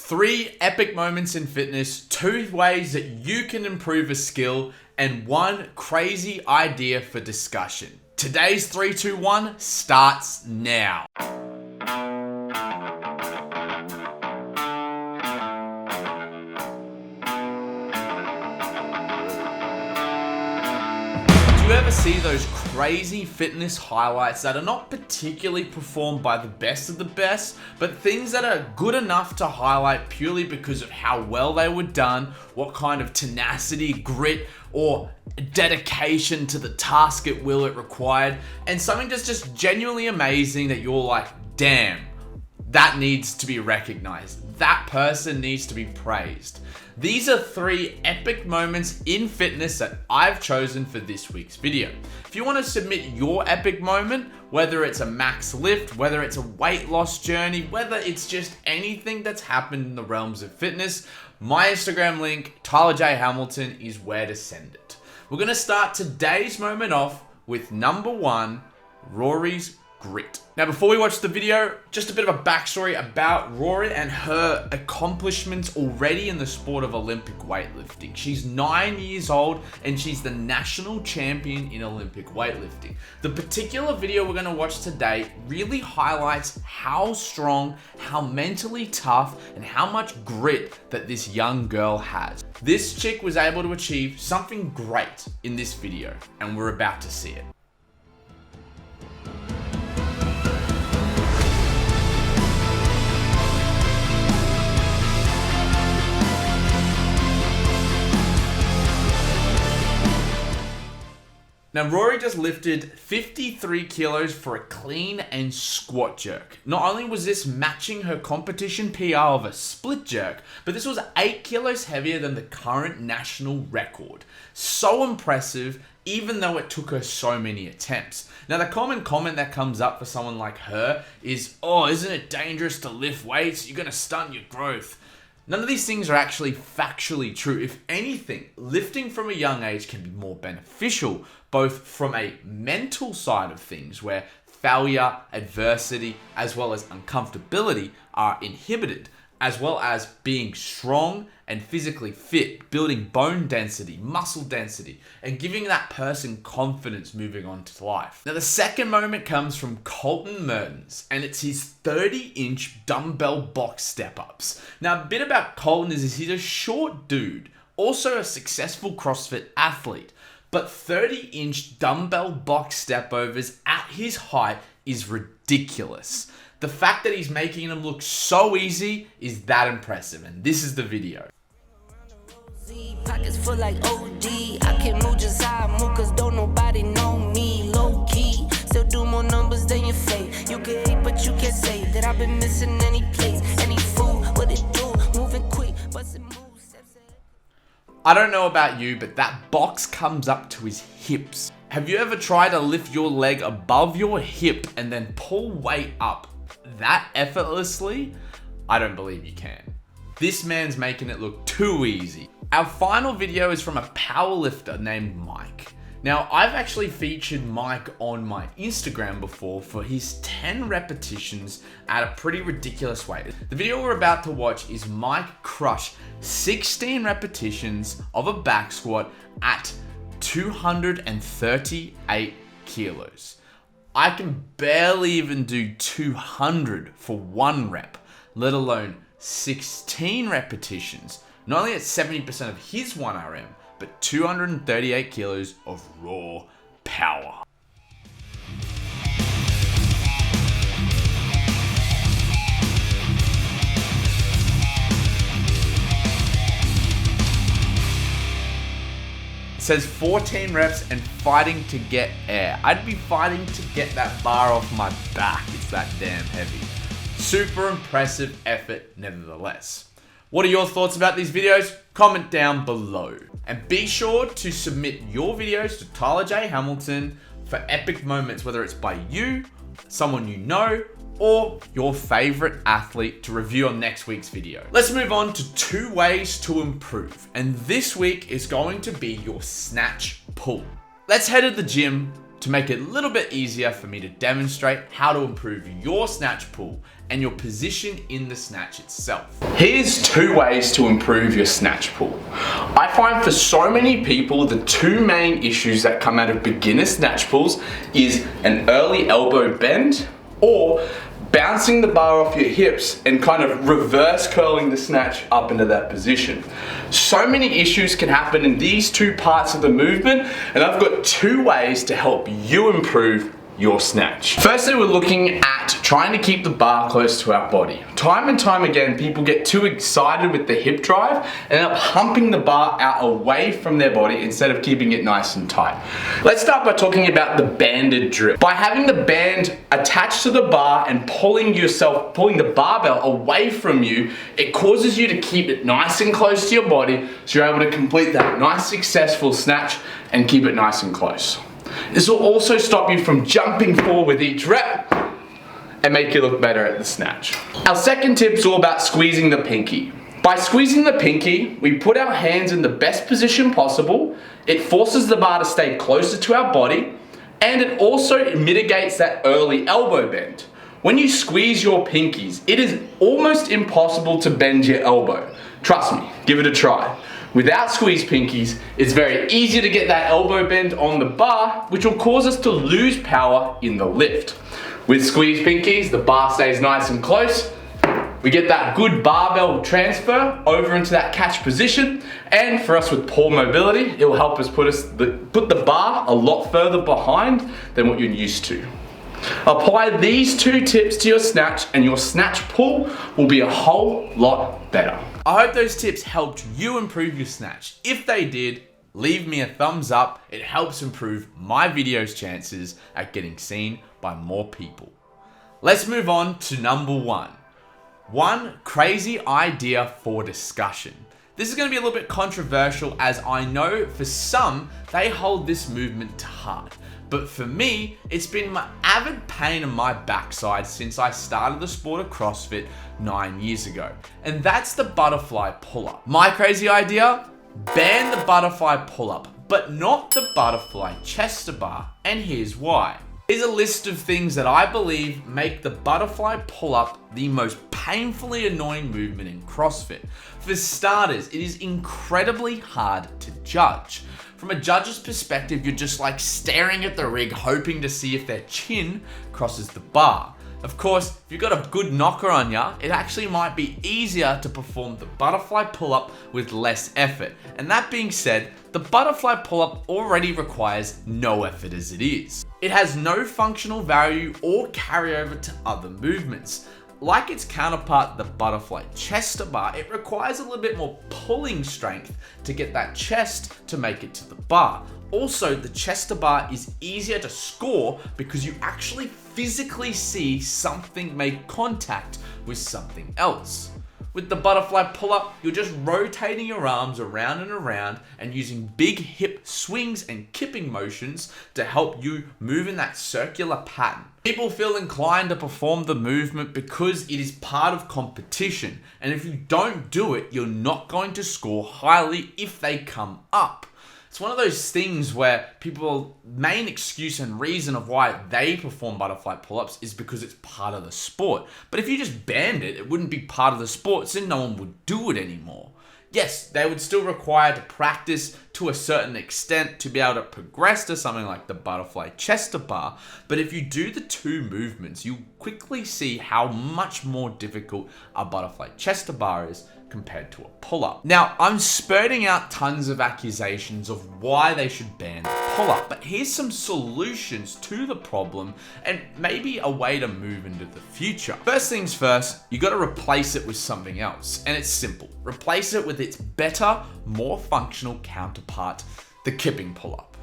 3 epic moments in fitness, 2 ways that you can improve a skill, and 1 crazy idea for discussion. Today's 3, 2, 1 starts now. Do you ever see those crazy fitness highlights that are not particularly performed by the best of the best, but things that are good enough to highlight purely because of how well they were done, what kind of tenacity, grit, or dedication to the task it required, and something that's just genuinely amazing that you're like, damn, that needs to be recognized. That person needs to be praised. These are 3 epic moments in fitness that I've chosen for this week's video. If you want to submit your epic moment, whether it's a max lift, whether it's a weight loss journey, whether it's just anything that's happened in the realms of fitness, my Instagram link, Tyler J. Hamilton, is where to send it. We're going to start today's moment off with number 1, Rory's grit. Now, before we watch the video, just a bit of a backstory about Rory and her accomplishments already in the sport of Olympic weightlifting. She's 9 years old and she's the national champion in Olympic weightlifting. The particular video we're going to watch today really highlights how strong, how mentally tough, and how much grit that this young girl has. This chick was able to achieve something great in this video, and we're about to see it. Now, Rory just lifted 53 kilos for a clean and squat jerk. Not only was this matching her competition PR of a split jerk, but this was 8 kilos heavier than the current national record. So impressive, even though it took her so many attempts. Now, the common comment that comes up for someone like her is, oh, isn't it dangerous to lift weights? You're gonna stunt your growth. None of these things are actually factually true. If anything, lifting from a young age can be more beneficial, both from a mental side of things, where failure, adversity, as well as uncomfortability are inhibited, as well as being strong and physically fit, building bone density, muscle density, and giving that person confidence moving on to life. Now, the second moment comes from Colton Mertens, and it's his 30-inch dumbbell box step-ups. Now, a bit about Colton is he's a short dude, also a successful CrossFit athlete, but 30-inch dumbbell box step-overs at his height is ridiculous. The fact that he's making them look so easy is that impressive, and this is the video. Pockets full like OD. I can move just how I move, cause don't nobody know me. Low key, still do more numbers than your fate. You can hate, but you can't say that I've been missing any place, any fool. What it do? Moving quick, but it moves. I don't know about you, but that box comes up to his hips. Have you ever tried to lift your leg above your hip and then pull weight up that effortlessly? I don't believe you can. This man's making it look too easy. Our final video is from a powerlifter named Mike. Now, I've actually featured Mike on my Instagram before for his 10 repetitions at a pretty ridiculous weight. The video we're about to watch is Mike crush 16 repetitions of a back squat at 238 kilos. I can barely even do 200 for 1 rep, let alone 16 repetitions. Not only at 70% of his 1RM, but 238 kilos of raw power. It says 14 reps and fighting to get air. I'd be fighting to get that bar off my back. It's that damn heavy. Super impressive effort nevertheless. What are your thoughts about these videos? Comment down below. And be sure to submit your videos to Tyler J. Hamilton for epic moments, whether it's by you, someone you know, or your favorite athlete to review on next week's video. Let's move on to 2 ways to improve. And this week is going to be your snatch pull. Let's head to the gym to make it a little bit easier for me to demonstrate how to improve your snatch pull and your position in the snatch itself. Here's 2 ways to improve your snatch pull. I find for so many people, the 2 main issues that come out of beginner snatch pulls is an early elbow bend or bouncing the bar off your hips and kind of reverse curling the snatch up into that position. So many issues can happen in these 2 parts of the movement, and I've got 2 ways to help you improve your snatch. Firstly, we're looking at trying to keep the bar close to our body. Time and time again, people get too excited with the hip drive and end up humping the bar out away from their body instead of keeping it nice and tight. Let's start by talking about the banded drill. By having the band attached to the bar and pulling the barbell away from you, it causes you to keep it nice and close to your body so you're able to complete that nice successful snatch and keep it nice and close. This will also stop you from jumping forward with each rep and make you look better at the snatch. Our second tip is all about squeezing the pinky. By squeezing the pinky, we put our hands in the best position possible. It forces the bar to stay closer to our body, and it also mitigates that early elbow bend. When you squeeze your pinkies, it is almost impossible to bend your elbow. Trust me, give it a try. Without squeezed pinkies, it's very easy to get that elbow bend on the bar, which will cause us to lose power in the lift. With squeezed pinkies, the bar stays nice and close. We get that good barbell transfer over into that catch position, and for us with poor mobility, it will help us put the bar a lot further behind than what you're used to. Apply these 2 tips to your snatch and your snatch pull will be a whole lot better. I hope those tips helped you improve your snatch. If they did, leave me a thumbs up. It helps improve my video's chances at getting seen by more people. Let's move on to number 1. One crazy idea for discussion. This is going to be a little bit controversial, as I know for some, they hold this movement to heart. But for me, it's been my avid pain in my backside since I started the sport of CrossFit 9 years ago. And that's the butterfly pull-up. My crazy idea? Ban the butterfly pull-up, but not the butterfly chest to bar. And here's why. Here's a list of things that I believe make the butterfly pull-up the most painfully annoying movement in CrossFit. For starters, it is incredibly hard to judge. From a judge's perspective, you're just like staring at the rig, hoping to see if their chin crosses the bar. Of course, if you've got a good knocker on ya, it actually might be easier to perform the butterfly pull-up with less effort. And that being said, the butterfly pull-up already requires no effort as it is. It has no functional value or carryover to other movements. Like its counterpart, the butterfly chest to bar, it requires a little bit more pulling strength to get that chest to make it to the bar. Also, the chest to bar is easier to score because you actually physically see something make contact with something else. With the butterfly pull-up, you're just rotating your arms around and around and using big hip swings and kipping motions to help you move in that circular pattern. People feel inclined to perform the movement because it is part of competition, and if you don't do it, you're not going to score highly if they come up. It's one of those things where people's main excuse and reason of why they perform butterfly pull-ups is because it's part of the sport. But if you just banned it, it wouldn't be part of the sport, so no one would do it anymore. Yes, they would still require to practice to a certain extent to be able to progress to something like the butterfly chest to bar, but if you do the 2 movements, you quickly see how much more difficult a butterfly chest to bar is compared to a pull-up. Now, I'm spurting out tons of accusations of why they should ban the pull-up, but here's some solutions to the problem and maybe a way to move into the future. First things first, you got to replace it with something else, and it's simple. Replace it with its better, more functional counterpart, the kipping pull-up.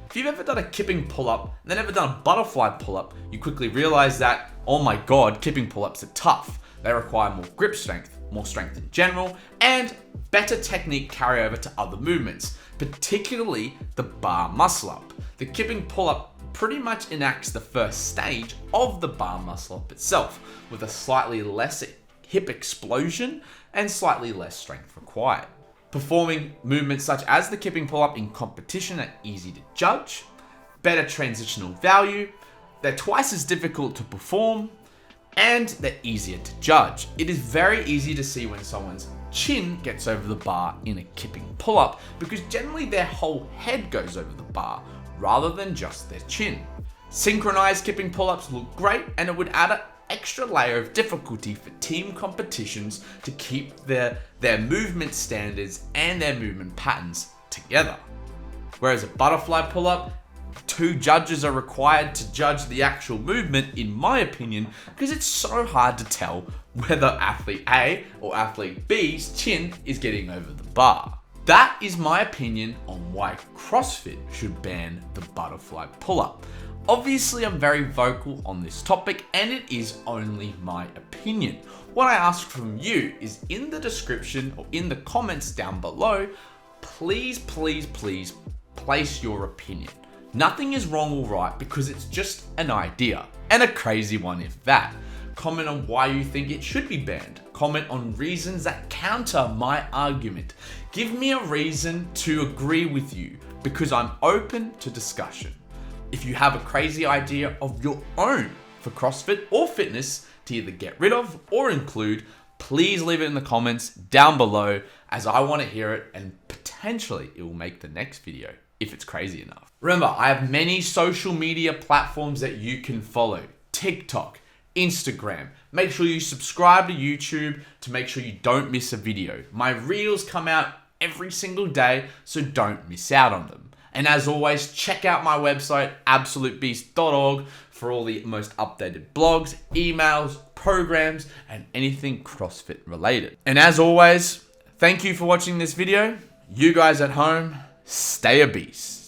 If you've ever done a kipping pull-up and then ever done a butterfly pull-up, you quickly realize that, oh my god, kipping pull-ups are tough. They require more grip strength, more strength in general, and better technique carryover to other movements, particularly the bar muscle up. The kipping pull-up pretty much enacts the first stage of the bar muscle up itself, with a slightly less hip explosion and slightly less strength required. Performing movements such as the kipping pull-up in competition are easy to judge. better transitional value, they're twice as difficult to perform, and they're easier to judge. It is very easy to see when someone's chin gets over the bar in a kipping pull-up because generally their whole head goes over the bar rather than just their chin. Synchronized kipping pull-ups look great, and it would add an extra layer of difficulty for team competitions to keep their movement standards and their movement patterns together. Whereas a butterfly pull-up, 2 judges are required to judge the actual movement, in my opinion, because it's so hard to tell whether athlete A or athlete B's chin is getting over the bar. That is my opinion on why CrossFit should ban the butterfly pull-up. Obviously, I'm very vocal on this topic, and it is only my opinion. What I ask from you is in the description or in the comments down below, please place your opinion. Nothing is wrong or right because it's just an idea, and a crazy one if that. Comment on why you think it should be banned. Comment on reasons that counter my argument. Give me a reason to agree with you because I'm open to discussion. If you have a crazy idea of your own for CrossFit or fitness to either get rid of or include, please leave it in the comments down below as I want to hear it, and potentially it will make the next video if it's crazy enough. Remember, I have many social media platforms that you can follow. TikTok, Instagram. Make sure you subscribe to YouTube to make sure you don't miss a video. My reels come out every single day, so don't miss out on them. And as always, check out my website, absolutebeast.org, for all the most updated blogs, emails, programs, and anything CrossFit related. And as always, thank you for watching this video. You guys at home, stay a beast.